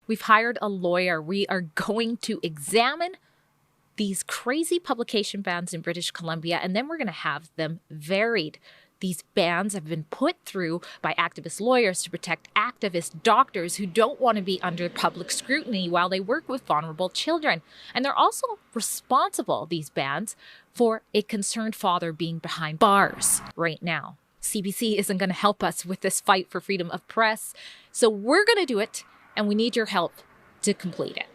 We've hired a lawyer. We are going to examine these crazy publication bans in British Columbia, and then we're going to have them varied. These bans have been put through by activist lawyers to protect activist doctors who don't want to be under public scrutiny while they work with vulnerable children. And they're also responsible, these bans, for a concerned father being behind bars right now. CBC isn't going to help us with this fight for freedom of press, so we're going to do it, and we need your help to complete it.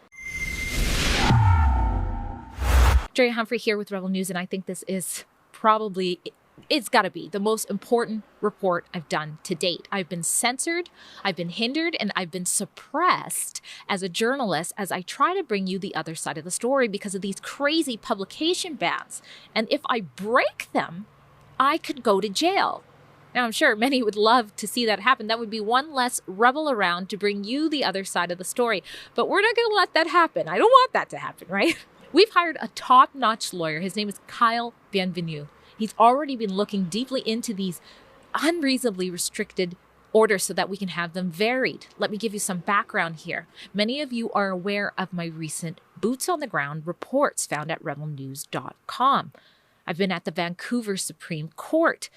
Drea Humphrey here with Rebel News, and I think this is probably, it's got to be the most important report I've done to date. I've been censored, I've been hindered, and I've been suppressed as a journalist as I try to bring you the other side of the story because of these crazy publication bans. And if I break them, I could go to jail. Now, I'm sure many would love to see that happen. That would be one less rebel around to bring you the other side of the story. But we're not going to let that happen. I don't want that to happen, right? We've hired a top-notch lawyer. His name is Kyle Bienvenu. He's already been looking deeply into these unreasonably restricted orders so that we can have them varied. Let me give you some background here. Many of you are aware of my recent boots-on-the-ground reports found at rebelnews.com. I've been at the Vancouver Supreme Court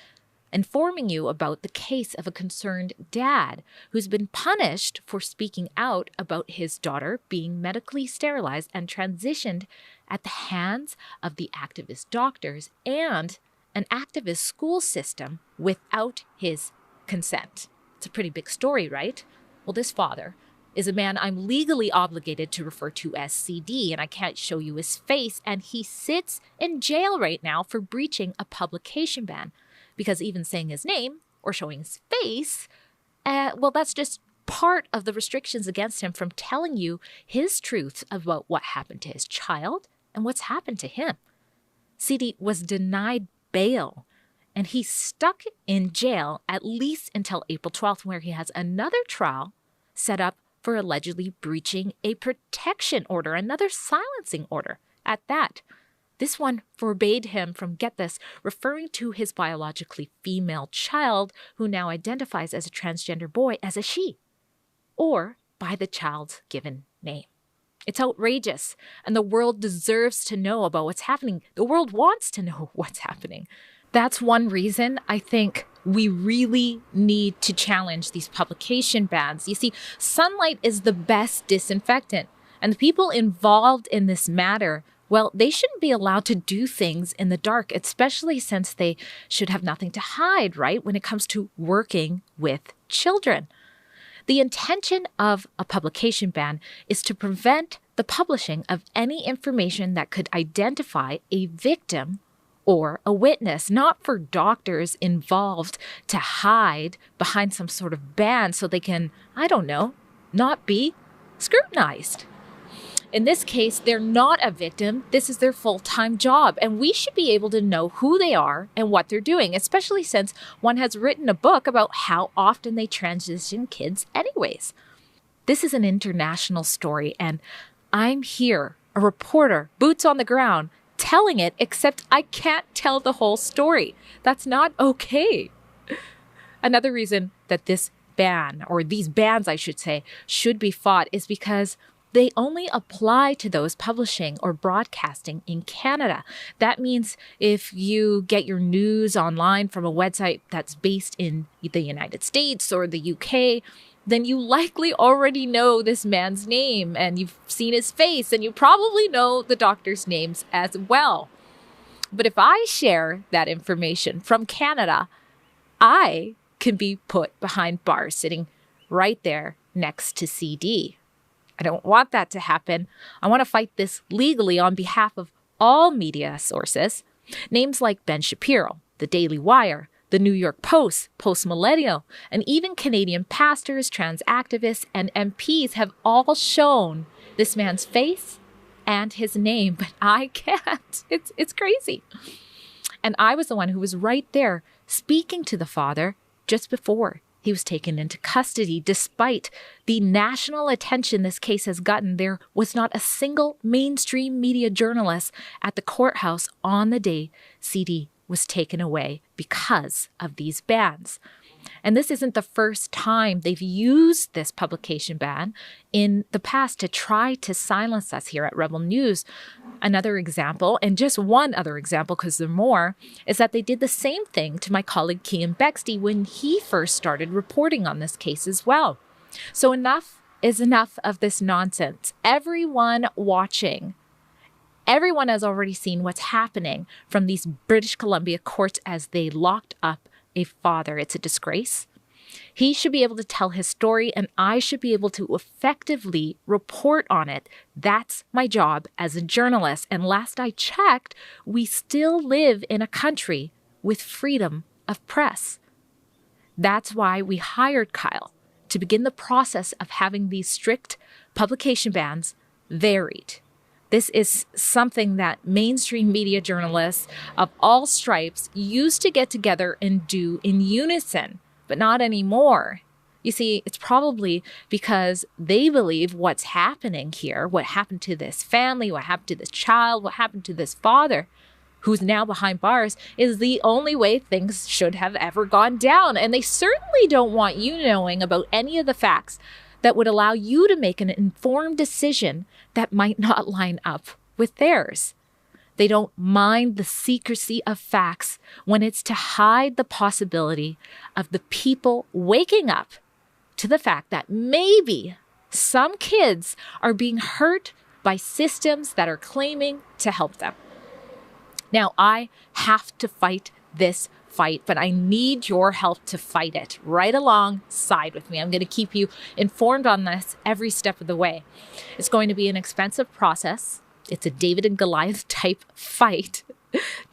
informing you about the case of a concerned dad who's been punished for speaking out about his daughter being medically sterilized and transitioned at the hands of the activist doctors and an activist school system without his consent. It's a pretty big story, right? Well, this father is a man I'm legally obligated to refer to as CD, and I can't show you his face, and he sits in jail right now for breaching a publication ban. Because even saying his name or showing his face, well, that's just part of the restrictions against him from telling you his truth about what happened to his child and what's happened to him. CD was denied bail, and he's stuck in jail at least until April 12th, where he has another trial set up for allegedly breaching a protection order, another silencing order at that. This one forbade him from, get this, referring to his biologically female child, who now identifies as a transgender boy, as a she, or by the child's given name. It's outrageous, and the world deserves to know about what's happening. The world wants to know what's happening. That's one reason I think we really need to challenge these publication bans. You see, sunlight is the best disinfectant, and the people involved in this matter, well, they shouldn't be allowed to do things in the dark, especially since they should have nothing to hide, right, when it comes to working with children. The intention of a publication ban is to prevent the publishing of any information that could identify a victim or a witness, not for doctors involved to hide behind some sort of ban so they can, I don't know, not be scrutinized. In this case, they're not a victim. This is their full-time job, and we should be able to know who they are and what they're doing, especially since one has written a book about how often they transition kids anyways. This is an international story, and I'm here, a reporter, boots on the ground, telling it, except I can't tell the whole story. That's not okay. Another reason that this ban, or these bans, I should say, should be fought is because they only apply to those publishing or broadcasting in Canada. That means if you get your news online from a website that's based in the United States or the UK, then you likely already know this man's name and you've seen his face and you probably know the doctor's names as well. But if I share that information from Canada, I can be put behind bars sitting right there next to CD. I don't want that to happen. I want to fight this legally on behalf of all media sources. Names like Ben Shapiro, The Daily Wire, The New York Post, Post Millennial, and even Canadian pastors, trans activists, and MPs have all shown this man's face and his name, but I can't. It's crazy. And I was the one who was right there speaking to the father just before he was taken into custody. Despite the national attention this case has gotten, there was not a single mainstream media journalist at the courthouse on the day CD was taken away because of these bans. And this isn't the first time they've used this publication ban in the past to try to silence us here at Rebel News. Another example, and just one other example because there are more, is that they did the same thing to my colleague Cian Bexty when he first started reporting on this case as well. So enough is enough of this nonsense. Everyone watching, everyone has already seen what's happening from these British Columbia courts as they locked up a father. It's a disgrace. He should be able to tell his story, and I should be able to effectively report on it. That's my job as a journalist. And last I checked, we still live in a country with freedom of press. That's why we hired Kyle to begin the process of having these strict publication bans varied. This is something that mainstream media journalists of all stripes used to get together and do in unison, but not anymore. You see, it's probably because they believe what's happening here, what happened to this family, what happened to this child, what happened to this father, who's now behind bars, is the only way things should have ever gone down. And they certainly don't want you knowing about any of the facts that would allow you to make an informed decision that might not line up with theirs. They don't mind the secrecy of facts when it's to hide the possibility of the people waking up to the fact that maybe some kids are being hurt by systems that are claiming to help them. Now, I have to fight this fight, but I need your help to fight it right alongside with me. I'm going to keep you informed on this every step of the way. It's going to be an expensive process. It's a David and Goliath type fight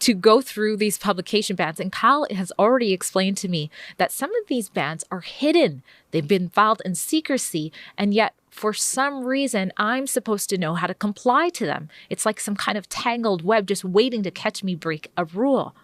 to go through these publication bans. And Kyle has already explained to me that some of these bans are hidden. They've been filed in secrecy, and yet for some reason, I'm supposed to know how to comply to them. It's like some kind of tangled web just waiting to catch me break a rule.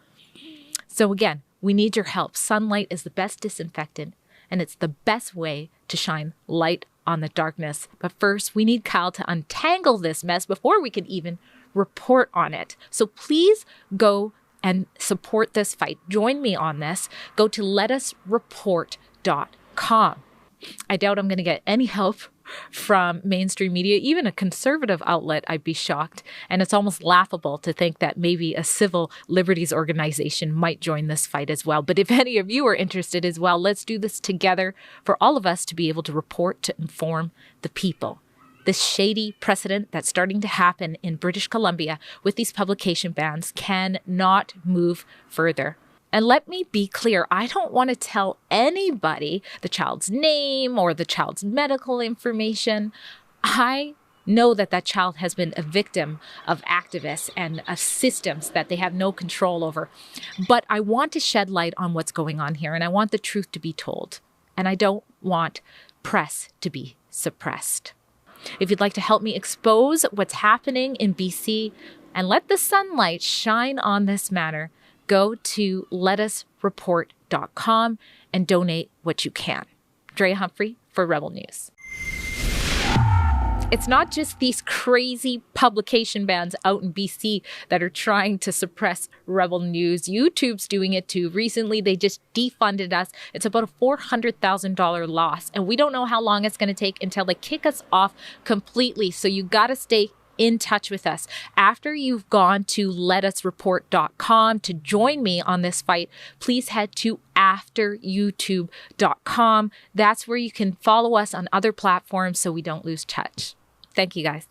So again, we need your help. Sunlight is the best disinfectant, and it's the best way to shine light on the darkness. But first, we need Kyle to untangle this mess before we can even report on it. So please go and support this fight. Join me on this. Go to letusreport.com. I doubt I'm going to get any help from mainstream media, even a conservative outlet. I'd be shocked. And it's almost laughable to think that maybe a civil liberties organization might join this fight as well. But if any of you are interested as well, let's do this together for all of us to be able to report, to inform the people. This shady precedent that's starting to happen in British Columbia with these publication bans cannot move further. And let me be clear, I don't want to tell anybody the child's name or the child's medical information. I know that that child has been a victim of activists and of systems that they have no control over. But I want to shed light on what's going on here, and I want the truth to be told. And I don't want press to be suppressed. If you'd like to help me expose what's happening in BC and let the sunlight shine on this matter, go to letusreport.com and donate what you can. Drea Humphrey for Rebel News. It's not just these crazy publication bans out in BC that are trying to suppress Rebel News. YouTube's doing it too. Recently, they just defunded us. It's about a $400,000 loss, and we don't know how long it's going to take until they kick us off completely. So you got to stay in touch with us. After you've gone to letusreport.com to join me on this fight, please head to afteryoutube.com. That's where you can follow us on other platforms so we don't lose touch. Thank you, guys.